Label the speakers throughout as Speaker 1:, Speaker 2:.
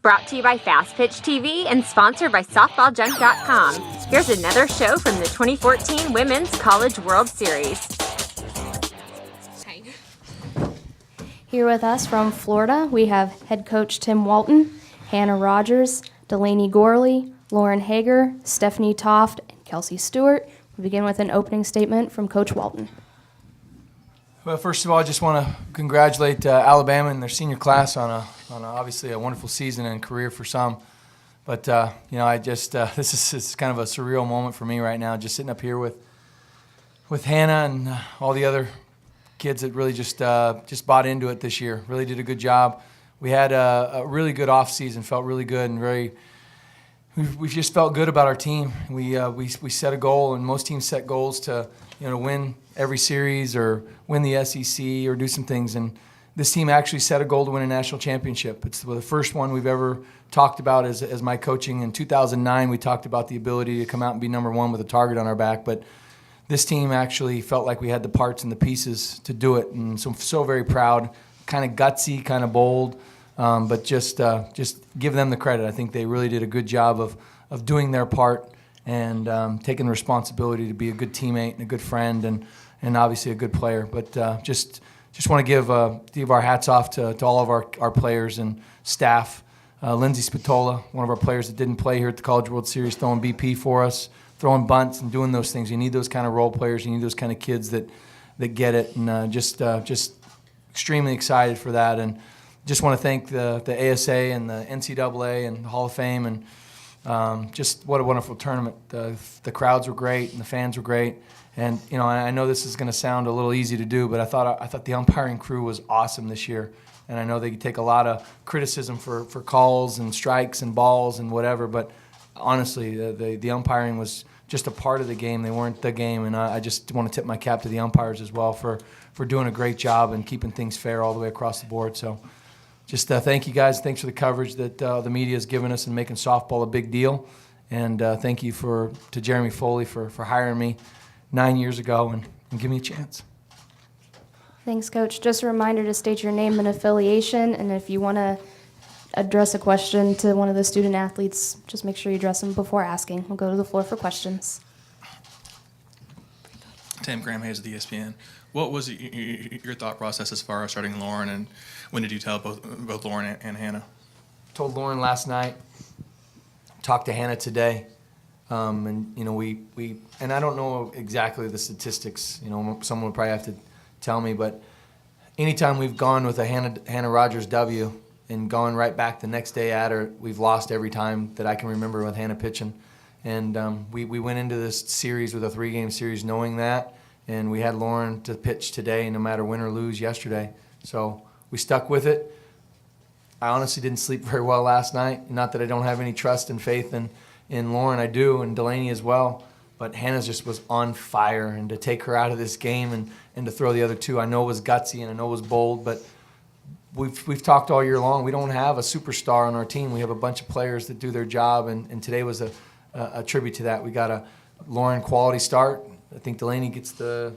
Speaker 1: Brought to you by Fastpitch TV and sponsored by SoftballJunk.com. Here's another show from the 2014 Women's College World Series.
Speaker 2: Here with us from Florida, we have head coach Tim Walton, Hannah Rogers, Delaney Gorley, Lauren Hager, Stephanie Toft, and Kelsey Stewart. We begin with an opening statement from Coach Walton.
Speaker 3: Well, first of all, I just want to congratulate Alabama and their senior class on obviously a wonderful season and career for some. But this is kind of a surreal moment for me right now, just sitting up here with Hannah and all the other kids that really just bought into it this year. Really did a good job. We had a really good off season, felt really good, and we just felt good about our team. We set a goal, and most teams set goals to win every series or win the SEC or do some things. And this team actually set a goal to win a national championship. It's the first one we've ever talked about as my coaching. In 2009, we talked about the ability to come out and be number one with a target on our back. But this team actually felt like we had the parts and the pieces to do it. And so I'm so very proud, kind of gutsy, kind of bold, but just give them the credit. I think they really did a good job of doing their part and taking the responsibility to be a good teammate and a good friend and obviously a good player. But just want to give our hats off to all of our players and staff. Lindsay Spatola, one of our players that didn't play here at the College World Series, throwing BP for us, throwing bunts and doing those things. You need those kind of role players. You need those kind of kids that get it. And just extremely excited for that. And just want to thank the ASA and the NCAA and the Hall of Fame. And just what a wonderful tournament. The crowds were great and the fans were great. And I know this is going to sound a little easy to do, but I thought the umpiring crew was awesome this year. And I know they take a lot of criticism for calls and strikes and balls and whatever, but honestly, the umpiring was just a part of the game. They weren't the game, and I just want to tip my cap to the umpires as well for doing a great job and keeping things fair all the way across the board. So just thank you guys. Thanks for the coverage that the media has given us and making softball a big deal. And thank you to Jeremy Foley for hiring me 9 years ago and give me a chance.
Speaker 2: Thanks, Coach. Just a reminder to state your name and affiliation, and if you want to address a question to one of the student athletes, just make sure you address them before asking. We'll go to the floor for questions.
Speaker 4: Tim Graham Hayes of the ESPN. What was your thought process as far as starting Lauren, and when did you tell both Lauren and Hannah?
Speaker 3: Told Lauren last night, talked to Hannah today. And we and I don't know exactly the statistics. Someone would probably have to tell me. But anytime we've gone with a Hannah Rogers W and gone right back the next day at her, we've lost every time that I can remember with Hannah pitching. And we went into this series with a 3-game series knowing that, and we had Lauren to pitch today, no matter win or lose yesterday. So we stuck with it. I honestly didn't sleep very well last night. Not that I don't have any trust and faith in Lauren, I do, and Delaney as well. But Hannah just was on fire, and to take her out of this game and to throw the other two, I know was gutsy and I know was bold, but we've talked all year long. We don't have a superstar on our team. We have a bunch of players that do their job, and today was a tribute to that. We got a Lauren quality start. I think Delaney gets the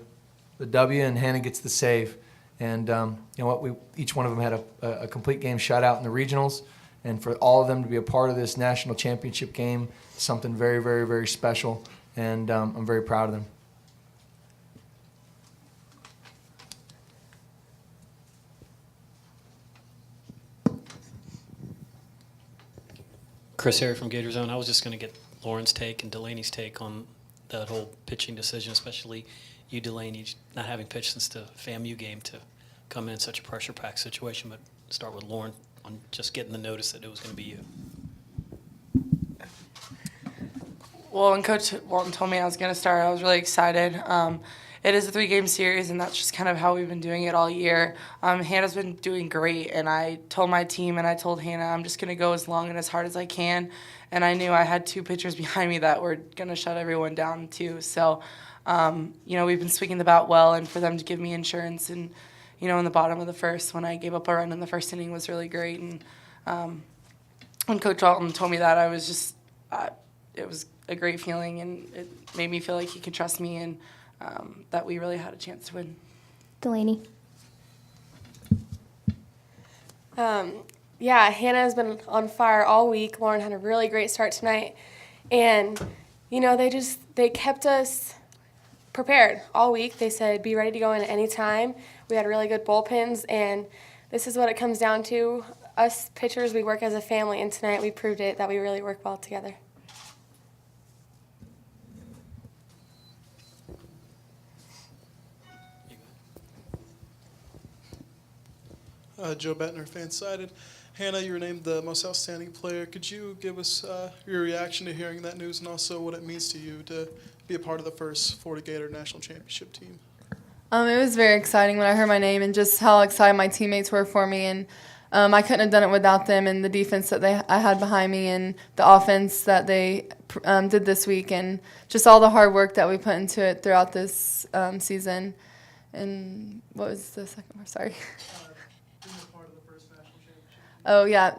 Speaker 3: W and Hannah gets the save. And each one of them had a complete game shutout in the regionals. And for all of them to be a part of this national championship game, something very, very, very special. And I'm very proud of them.
Speaker 5: Chris Harry from Gator Zone. I was just going to get Lauren's take and Delaney's take on that whole pitching decision, especially you, Delaney, not having pitched since the FAMU game to come in such a pressure-packed situation. But start with Lauren on just getting the notice that it was going to be you.
Speaker 6: Well, when Coach Walton told me I was going to start, I was really excited. It is a 3-game series, and that's just kind of how we've been doing it all year. Hannah's been doing great, and I told my team and I told Hannah I'm just going to go as long and as hard as I can. And I knew I had 2 pitchers behind me that were going to shut everyone down too. So, we've been swinging the bat well, and for them to give me insurance and, in the bottom of the first when I gave up a run in the first inning was really great. And when Coach Walton told me that, I was just it was a great feeling, and it made me feel like he could trust me and that we really had a chance to win.
Speaker 2: Delaney.
Speaker 7: Yeah, Hannah's been on fire all week. Lauren had a really great start tonight. And, they kept us prepared all week. They said, be ready to go in at any time. We had really good bullpens, and this is what it comes down to. Us pitchers, we work as a family, and tonight we proved it that we really work well together.
Speaker 8: Joe Bettner, Fansided. Hannah, you were named the most outstanding player. Could you give us your reaction to hearing that news and also what it means to you to be a part of the first Florida Gator National Championship team?
Speaker 6: It was very exciting when I heard my name and just how excited my teammates were for me. And I couldn't have done it without them and the defense that I had behind me and the offense that they did this week and just all the hard work that we put into it throughout this season. And what was the second part? Sorry. Oh, yeah,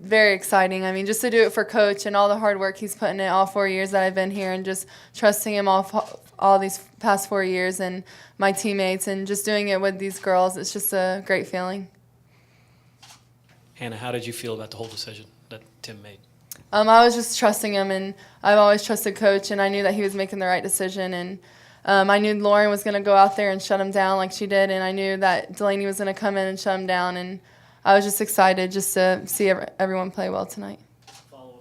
Speaker 6: very exciting. I mean, just to do it for Coach and all the hard work he's put in it all 4 years that I've been here and just trusting him all these past 4 years and my teammates and just doing it with these girls, it's just a great feeling.
Speaker 5: Hannah, how did you feel about the whole decision that Tim made?
Speaker 6: I was just trusting him, and I've always trusted Coach, and I knew that he was making the right decision. And I knew Lauren was going to go out there and shut him down like she did, and I knew that Delaney was going to come in and shut him down. And I was just excited just to see everyone play well tonight.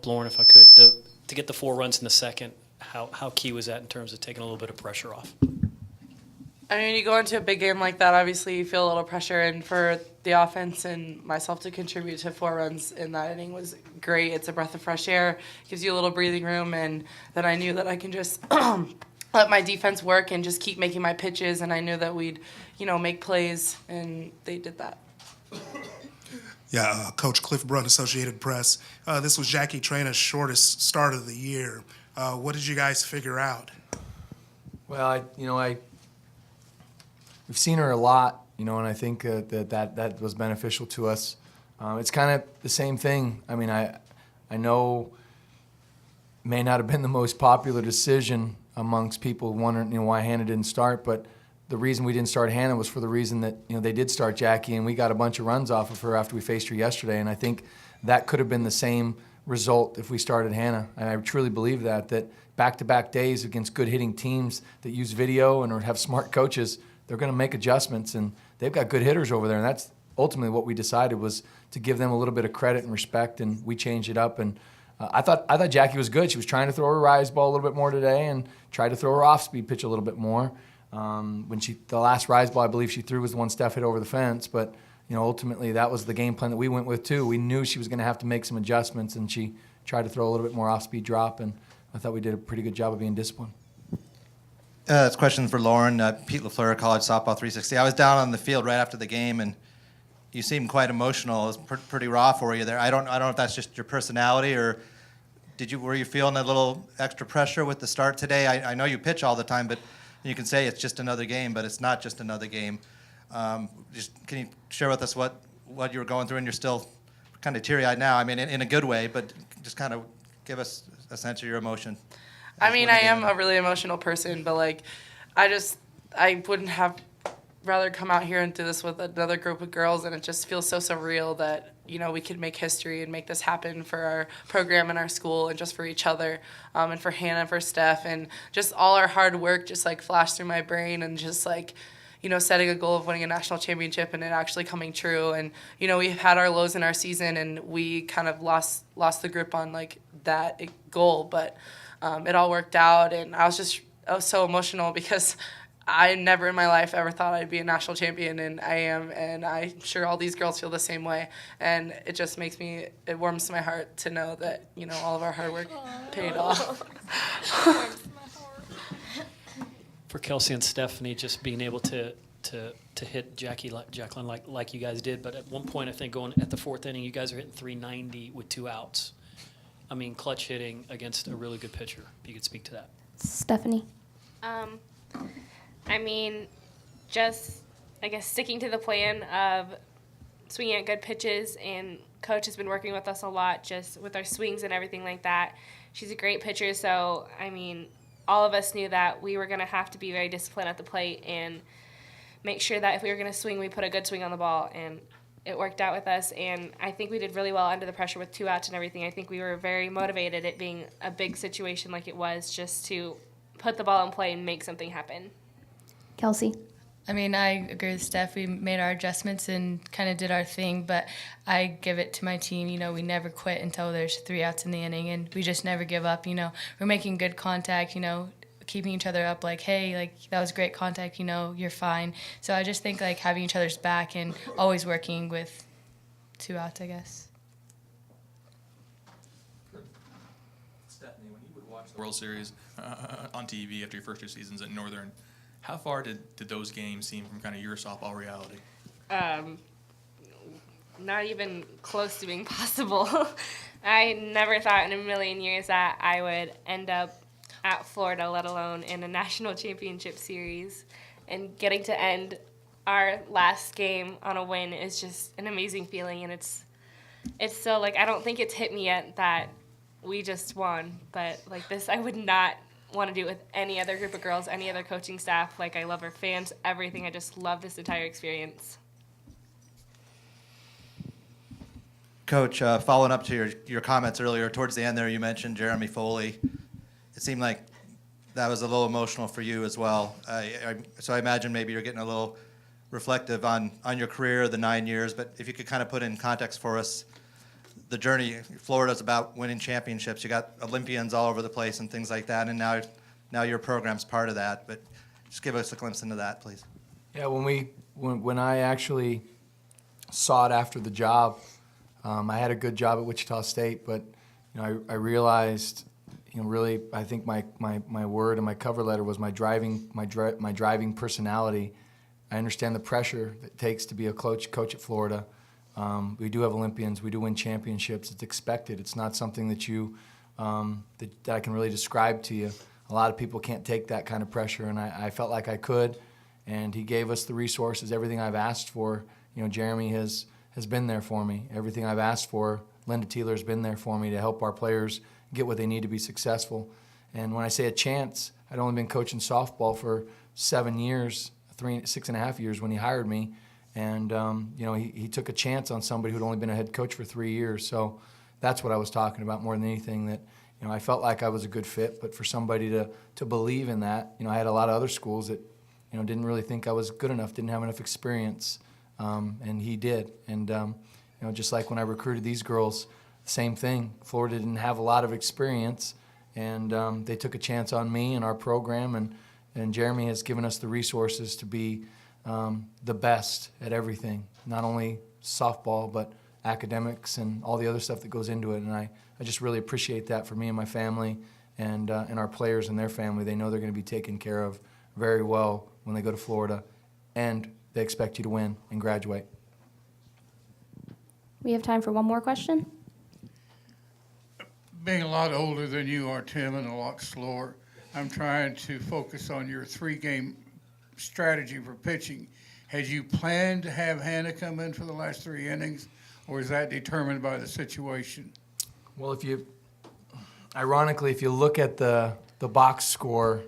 Speaker 5: Lauren, if I could, to get the 4 runs in the second, how key was that in terms of taking a little bit of pressure off?
Speaker 6: I mean, when you go into a big game like that, obviously you feel a little pressure, and for the offense and myself to contribute to 4 runs in that inning was great. It's a breath of fresh air, gives you a little breathing room, and then I knew that I can just let my defense work and just keep making my pitches, and I knew that we'd, make plays, and they did that.
Speaker 9: Yeah, Coach Cliff Brunt, Associated Press. This was Jackie Traina's shortest start of the year. What did you guys figure out?
Speaker 3: Well, we've seen her a lot, and I think that was beneficial to us. It's kind of the same thing. I mean, I know it may not have been the most popular decision amongst people wondering why Hannah didn't start, but the reason we didn't start Hannah was for the reason that they did start Jackie, and we got a bunch of runs off of her after we faced her yesterday, and I think that could have been the same result if we started Hannah. And I truly believe that back-to-back days against good hitting teams that use video and or have smart coaches, they're going to make adjustments, and they've got good hitters over there, and that's ultimately what we decided was to give them a little bit of credit and respect, and we changed it up. And I thought Jackie was good. She was trying to throw her rise ball a little bit more today and tried to throw her off-speed pitch a little bit more. The last rise ball I believe she threw was the one Steph hit over the fence, but ultimately that was the game plan that we went with too. We knew she was going to have to make some adjustments, and she tried to throw a little bit more off-speed drop, and I thought we did a pretty good job of being disciplined.
Speaker 10: It's a question for Lauren. Pete LaFleur, College Softball 360. I was down on the field right after the game, and you seemed quite emotional. It was pretty raw for you there. I don't know if that's just your personality, or were you feeling a little extra pressure with the start today? I know you pitch all the time, but you can say it's just another game, but it's not just another game. Can you share with us what you were going through, and you're still kind of teary-eyed now? I mean, in a good way, but just kind of give us a sense of your emotion.
Speaker 6: I mean, I am a really emotional person, but I wouldn't have rather come out here and do this with another group of girls, and it just feels so surreal that we could make history and make this happen for our program and our school and just for each other, and for Hannah and for Steph, and just all our hard work just flashed through my brain, and just setting a goal of winning a national championship and it actually coming true. And we've had our lows in our season, and we kind of lost the grip on that goal, but it all worked out, and I was so emotional because I never in my life ever thought I'd be a national champion, and I am, and I'm sure all these girls feel the same way, and it just it warms my heart to know that all of our hard work paid off.
Speaker 5: For Kelsey and Stephanie, just being able to hit Jacqueline like you guys did, but at one point I think going at the 4th inning, you guys are hitting 390 with 2 outs. I mean, clutch hitting against a really good pitcher. If you could speak to that.
Speaker 2: Stephanie.
Speaker 11: I mean, just, sticking to the plan of swinging at good pitches, and Coach has been working with us a lot just with our swings and everything like that. She's a great pitcher, so, all of us knew that we were going to have to be very disciplined at the plate and make sure that if we were going to swing, we put a good swing on the ball, and it worked out with us, and I think we did really well under the pressure with 2 outs and everything. I think we were very motivated, it being a big situation like it was, just to put the ball in play and make something happen.
Speaker 2: Kelsey?
Speaker 12: I mean, I agree with Steph. We made our adjustments and kind of did our thing, but I give it to my team. You know, we never quit until there's 3 outs in the inning, and we just never give up. You know, we're making good contact, you know, keeping each other up, like, hey, like, that was great contact, you know, you're fine. So I just think, like, having each other's back and always working with 2 outs, I guess.
Speaker 4: Stephanie, when you would watch the World Series on TV after your first 2 seasons at Northern, how far did those games seem from kind of your softball reality?
Speaker 11: Not even close to being possible. I never thought in a million years that I would end up at Florida, let alone in a national championship series. And getting to end our last game on a win is just an amazing feeling. And it's still, like, I don't think it's hit me yet that we just won. But, like, this, I would not want to do it with any other group of girls, any other coaching staff. Like, I love our fans, everything. I just love this entire experience.
Speaker 10: Coach, following up to your comments earlier, towards the end there, you mentioned Jeremy Foley. It seemed like that was a little emotional for you as well. So I imagine maybe you're getting a little reflective on your career, the 9 years, but if you could kind of put in context for us, the journey. Florida's about winning championships. You got Olympians all over the place and things like that, and now your program's part of that. But just give us a glimpse into that, please.
Speaker 3: Yeah, when I actually sought after the job, I had a good job at Wichita State, but I realized, really, I think my word and my cover letter was my driving personality. I understand the pressure that it takes to be a coach at Florida. We do have Olympians. We do win championships. It's expected. It's not something that that I can really describe to you. A lot of people can't take that kind of pressure, and I felt like I could. And he gave us the resources, everything I've asked for. Jeremy has been there for me. Everything I've asked for, Linda Teeler's been there for me to help our players get what they need to be successful. And when I say a chance, I'd only been coaching softball for 7 years, 6.5 years when he hired me. And, he took a chance on somebody who'd only been a head coach for 3 years. So that's what I was talking about more than anything, that, I felt like I was a good fit. But for somebody to believe in that, I had a lot of other schools that, didn't really think I was good enough, didn't have enough experience. And he did. And, just like when I recruited these girls, same thing. Florida didn't have a lot of experience, and they took a chance on me and our program. And Jeremy has given us the resources to be the best at everything, not only softball, but academics and all the other stuff that goes into it. And I just really appreciate that for me and my family and our players and their family. They know they're going to be taken care of very well when they go to Florida, and they expect you to win and graduate.
Speaker 2: We have time for one more question.
Speaker 13: Being a lot older than you are, Tim, and a lot slower, I'm trying to focus on your 3-game strategy for pitching. Had you planned to have Hannah come in for the last 3 innings, or is that determined by the situation?
Speaker 3: Well, ironically, if you look at the box score,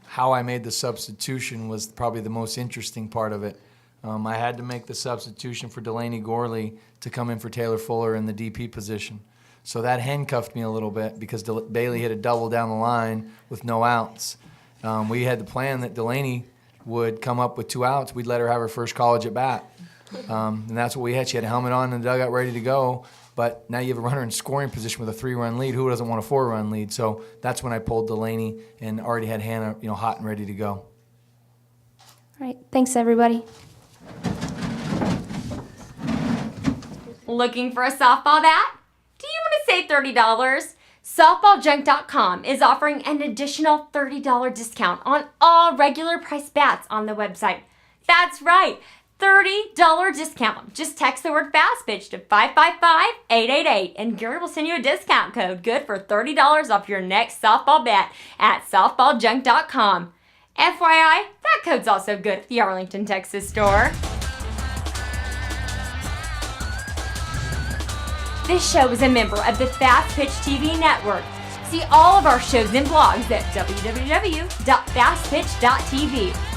Speaker 3: how I made the substitution was probably the most interesting part of it. I had to make the substitution for Delaney Gorley to come in for Taylor Fuller in the DP position. So that handcuffed me a little bit because Bailey hit a double down the line with no outs. We had the plan that Delaney would come up with 2 outs. We'd let her have her first college at bat. And that's what we had. She had a helmet on and the dugout ready to go. But now you have a runner in scoring position with a 3-run lead. Who doesn't want a 4-run lead? So that's when I pulled Delaney and already had Hannah, hot and ready to go.
Speaker 2: All right. Thanks, everybody.
Speaker 1: Looking for a softball bat? Do you want to save $30? Softballjunk.com is offering an additional $30 discount on all regular price bats on the website. That's right, $30 discount. Just text the word Fastpitch to 555-888 and Gary will send you a discount code good for $30 off your next softball bat at softballjunk.com. FYI, that code's also good at the Arlington, Texas store. This show is a member of the Fastpitch TV network. See all of our shows and blogs at www.fastpitch.tv.